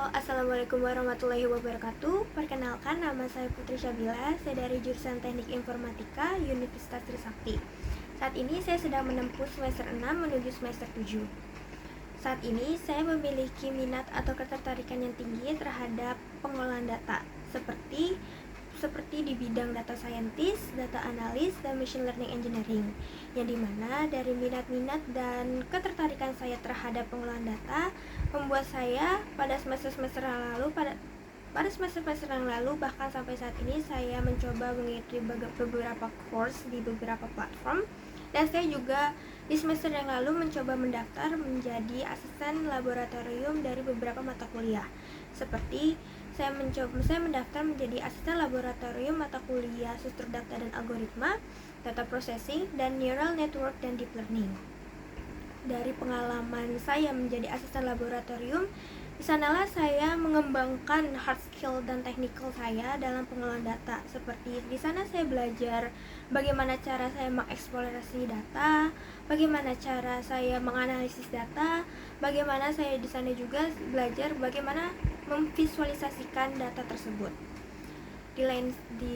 Halo, Assalamualaikum warahmatullahi wabarakatuh. Perkenalkan, nama saya Putri Syabila. Saya dari jurusan Teknik Informatika Universitas Trisakti. Saat ini saya sedang menempuh semester 6 menuju semester 7. Saat ini saya memiliki minat atau ketertarikan yang tinggi terhadap pengolahan data, seperti di bidang data scientist, data analis, dan machine learning engineering, yang dimana dari minat-minat dan ketertarikan saya terhadap pengolahan data membuat saya pada semester-semester yang lalu bahkan sampai saat ini saya mencoba mengikuti beberapa course di beberapa platform, dan saya juga di semester yang lalu mencoba mendaftar menjadi asisten laboratorium dari beberapa mata kuliah, seperti saya mendaftar menjadi asisten laboratorium mata kuliah struktur data dan algoritma, data processing, dan neural network dan deep learning. Dari pengalaman saya menjadi asisten laboratorium, di sanalah saya mengembangkan hard skill dan technical saya dalam pengolahan data. Seperti di sana saya belajar bagaimana cara saya mengeksplorasi data, bagaimana cara saya menganalisis data, bagaimana saya di sana juga belajar bagaimana memvisualisasikan data tersebut. Di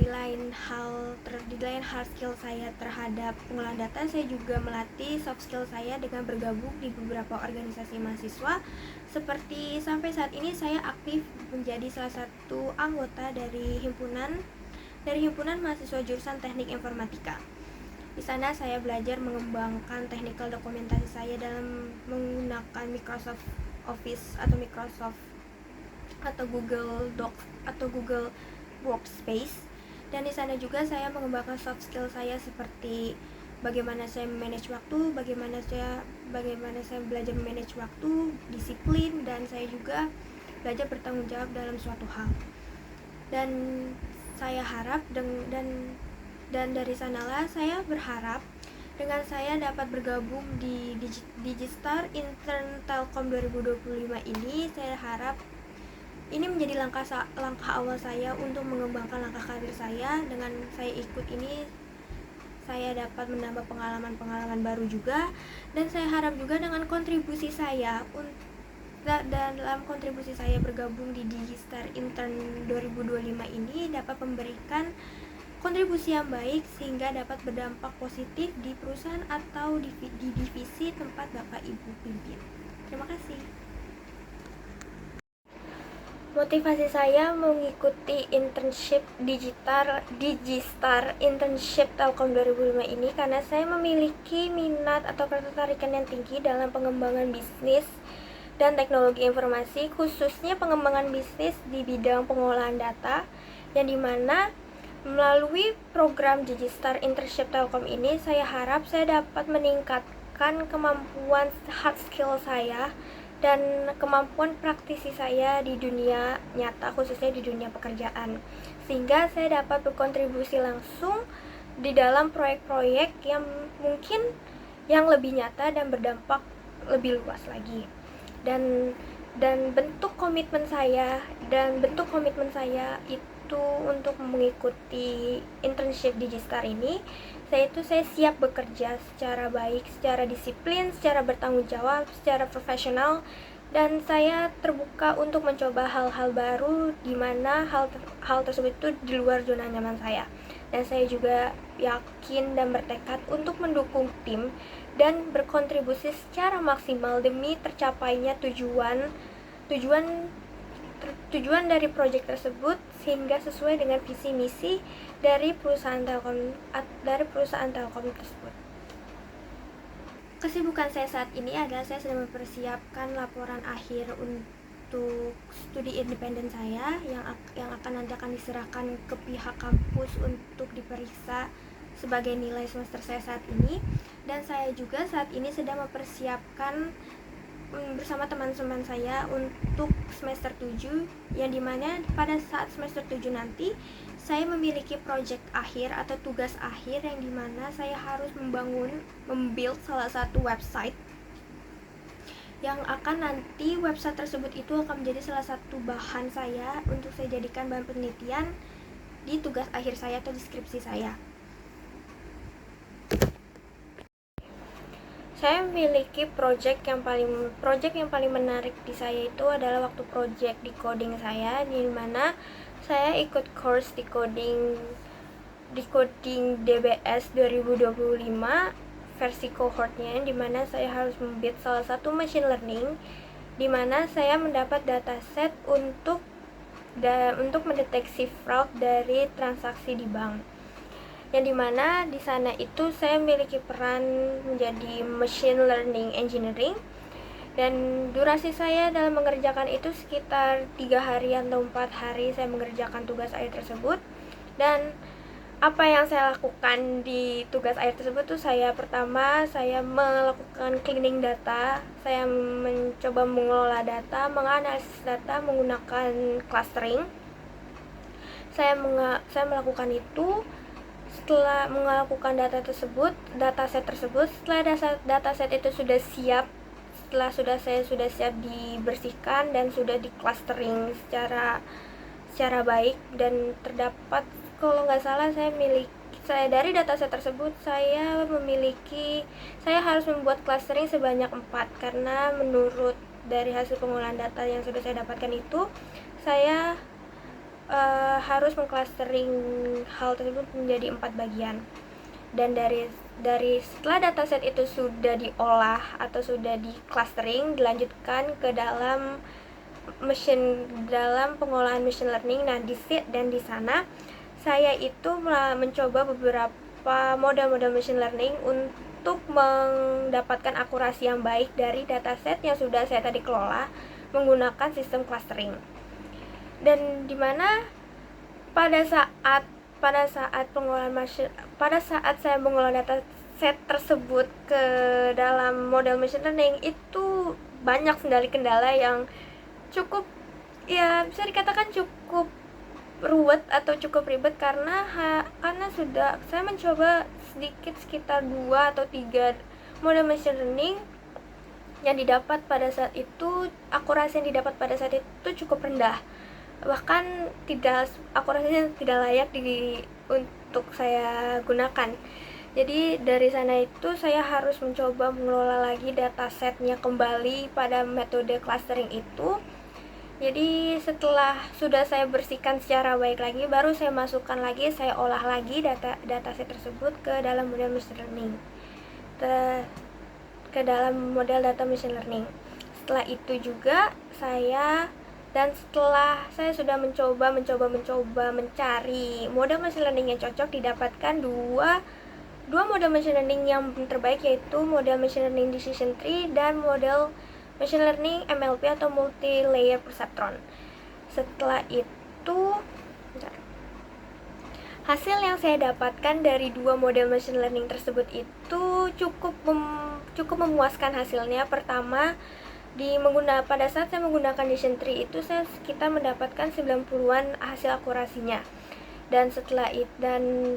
lain hard skill saya terhadap pengolahan data, saya juga melatih soft skill saya dengan bergabung di beberapa organisasi mahasiswa, seperti sampai saat ini saya aktif menjadi salah satu anggota dari himpunan mahasiswa jurusan Teknik Informatika. Di sana saya belajar mengembangkan technical dokumentasi saya dalam menggunakan Microsoft Office atau Google Docs atau Google Workspace. Dan di sana juga saya mengembangkan soft skill saya seperti bagaimana saya manage waktu, bagaimana saya belajar manage waktu, disiplin, dan saya juga belajar bertanggung jawab dalam suatu hal. Dan saya harap dan dari sanalah saya berharap dengan saya dapat bergabung di Digistar Intern Telkom 2025 ini. Saya harap ini menjadi langkah awal saya untuk mengembangkan langkah karir saya. Dengan saya ikut ini, saya dapat menambah pengalaman baru juga, dan saya harap juga dengan kontribusi saya dalam kontribusi saya bergabung di Digistar Intern 2025 ini dapat memberikan kontribusi yang baik sehingga dapat berdampak positif di perusahaan atau di divisi tempat Bapak Ibu pimpin. Terima kasih. Motivasi saya mengikuti internship Digistar Internship Telkom 2005 ini karena saya memiliki minat atau ketertarikan yang tinggi dalam pengembangan bisnis dan teknologi informasi, khususnya pengembangan bisnis di bidang pengolahan data, yang dimana melalui program Digistar Internship Telkom ini saya harap saya dapat meningkatkan kemampuan hard skill saya dan kemampuan praktisi saya di dunia nyata, khususnya di dunia pekerjaan, sehingga saya dapat berkontribusi langsung di dalam proyek-proyek yang mungkin yang lebih nyata dan berdampak lebih luas lagi. Dan bentuk komitmen saya itu untuk mengikuti internship Digistar ini, saya siap bekerja secara baik, secara disiplin, secara bertanggung jawab, secara profesional, dan saya terbuka untuk mencoba hal-hal baru di mana hal tersebut itu di luar zona nyaman saya. Dan saya juga yakin dan bertekad untuk mendukung tim dan berkontribusi secara maksimal demi tercapainya tujuan dari proyek tersebut, sehingga sesuai dengan visi misi dari perusahaan Telkom tersebut. Kesibukan saya saat ini adalah saya sedang mempersiapkan laporan akhir untuk studi independen saya yang akan diserahkan ke pihak kampus untuk diperiksa sebagai nilai semester saya saat ini. Dan saya juga saat ini sedang mempersiapkan bersama teman-teman saya untuk semester 7, yang dimana pada saat semester 7 nanti saya memiliki proyek akhir atau tugas akhir, yang dimana saya harus membuild salah satu website yang akan nanti website tersebut itu akan menjadi salah satu bahan saya untuk saya jadikan bahan penelitian di tugas akhir saya atau deskripsi saya. saya memiliki project yang paling menarik di saya itu adalah waktu project di coding saya, di mana saya ikut course di coding DBS 2025 versi cohortnya, di mana saya harus membuat salah satu machine learning, di mana saya mendapat dataset untuk mendeteksi fraud dari transaksi di bank, yang dimana di sana itu saya memiliki peran menjadi machine learning engineering, dan durasi saya dalam mengerjakan itu sekitar 3 hari atau 4 hari saya mengerjakan tugas akhir tersebut. Dan apa yang saya lakukan di tugas akhir tersebut tuh, pertama saya melakukan cleaning data, saya mencoba mengelola data, menganalisis data menggunakan clustering. Saya melakukan itu. Setelah melakukan dataset tersebut, setelah dataset itu sudah siap, saya sudah siap dibersihkan dan sudah di clustering secara baik, dan terdapat, kalau nggak salah, dari dataset tersebut saya harus membuat clustering sebanyak 4, karena menurut dari hasil pengolahan data yang sudah saya dapatkan itu, saya harus mengclustering hal tersebut menjadi 4 bagian. Dan dari setelah dataset itu sudah diolah atau sudah di clustering, dilanjutkan ke dalam pengolahan machine learning. Nah, di sana saya itu mencoba beberapa model machine learning untuk mendapatkan akurasi yang baik dari dataset yang sudah saya tadi kelola menggunakan sistem clustering. Dan dimana pada saat saya mengolah data set tersebut ke dalam model machine learning, itu banyak sekali kendala yang cukup, ya bisa dikatakan cukup ruwet atau cukup ribet, karena saya mencoba sekitar 2 atau 3 model machine learning yang didapat pada saat itu, akurasi yang didapat pada saat itu cukup rendah, bahkan akurasinya tidak layak untuk saya gunakan. Jadi dari sana itu saya harus mencoba mengelola lagi datasetnya kembali pada metode clustering itu. Jadi setelah sudah saya bersihkan secara baik lagi, baru saya masukkan lagi, saya olah lagi dataset tersebut ke dalam model machine learning, ke dalam model data machine learning. Setelah itu juga setelah saya sudah mencoba mencari model machine learning yang cocok, didapatkan dua model machine learning yang terbaik, yaitu model machine learning decision tree dan model machine learning MLP atau multi layer perceptron. Setelah itu, hasil yang saya dapatkan dari 2 model machine learning tersebut itu cukup memuaskan hasilnya. Pertama, pada saat saya menggunakan decision tree itu, saya sekitar mendapatkan 90-an hasil akurasinya. Dan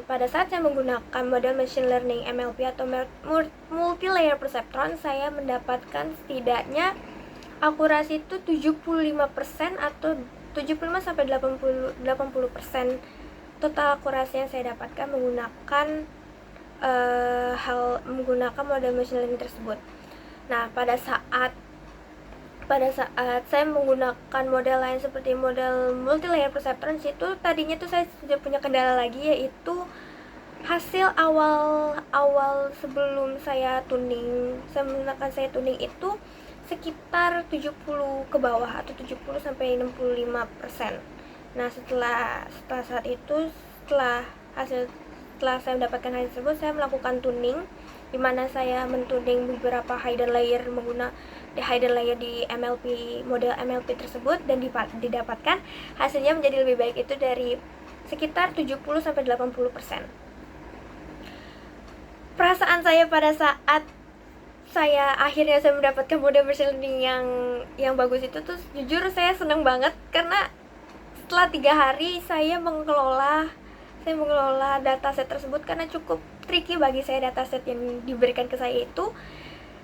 pada saat saya menggunakan model machine learning MLP atau multi layer perceptron, saya mendapatkan setidaknya akurasi itu 75% atau 75 sampai 80% total akurasi yang saya dapatkan menggunakan model machine learning tersebut. Nah, pada saat saya menggunakan model lain seperti model multi layer perceptron, itu tadinya tuh saya sudah punya kendala lagi, yaitu hasil awal sebelum saya tuning itu sekitar 70 ke bawah atau 70 sampai 65%. Nah, setelah saya mendapatkan hasil tersebut, saya melakukan tuning, di mana saya mentuning beberapa hidden layer di model MLP tersebut, dan didapatkan hasilnya menjadi lebih baik, itu dari sekitar 70 sampai 80%. Perasaan saya pada saat akhirnya saya mendapatkan model machine learning yang bagus itu tuh, jujur saya senang banget, karena setelah 3 hari saya mengelola dataset tersebut, karena cukup tricky bagi saya dataset yang diberikan ke saya itu.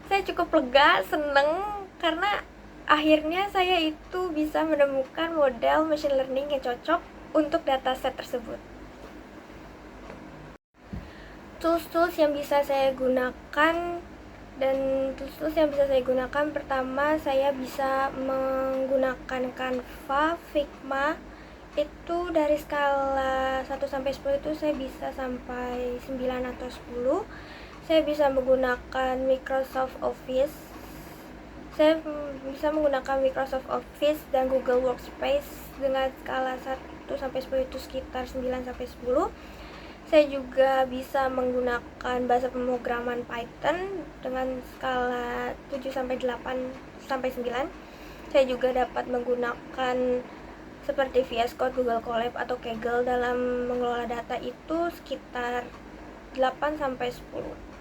Saya cukup lega, seneng, karena akhirnya saya itu bisa menemukan model machine learning yang cocok untuk dataset tersebut. Tools yang bisa saya gunakan Dan tools yang bisa saya gunakan, pertama saya bisa menggunakan Canva, Figma. Itu dari skala 1 sampai 10 itu saya bisa sampai 9 atau 10. Saya bisa menggunakan Microsoft Office. Saya bisa menggunakan Microsoft Office dan Google Workspace dengan skala 1 sampai 10 itu sekitar 9 sampai 10. Saya juga bisa menggunakan bahasa pemrograman Python dengan skala 7 sampai 8 sampai 9. Saya juga dapat menggunakan seperti VS Code, Google Colab atau Kaggle dalam mengelola data itu sekitar 8 sampai 10.